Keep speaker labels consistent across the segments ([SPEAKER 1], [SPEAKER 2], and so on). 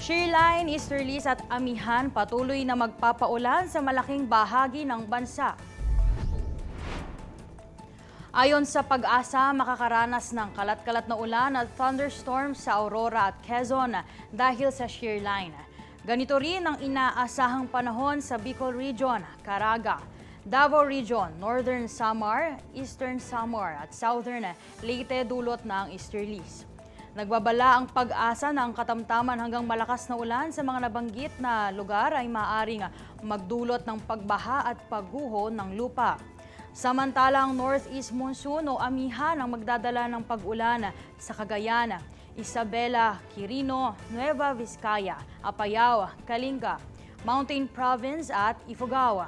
[SPEAKER 1] Shearline, easterlies at amihan patuloy na magpapaulan sa malaking bahagi ng bansa. Ayon sa Pag-asa, makakaranas ng kalat-kalat na ulan at thunderstorms sa Aurora at Quezon dahil sa shearline. Ganito rin ang inaasahang panahon sa Bicol Region, Caraga, Davao Region, Northern Samar, Eastern Samar at Southern Leyte dulot ng easterlies. Nagbabala ang Pag-asa na ang katamtaman hanggang malakas na ulan sa mga nabanggit na lugar ay maaaring magdulot ng pagbaha at pagguho ng lupa. Samantalang northeast monsoon o amihan ang magdadala ng pag-ulan sa Cagayan, Isabela, Quirino, Nueva Vizcaya, Apayao, Kalinga, Mountain Province at Ifugao.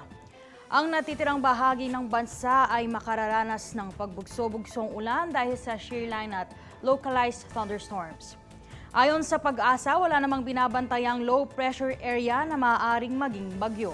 [SPEAKER 1] Ang natitirang bahagi ng bansa ay makararanas ng pagbugso-bugsong ulan dahil sa shearline at localized thunderstorms. Ayon sa Pag-asa, wala namang binabantayang low pressure area na maaaring maging bagyo.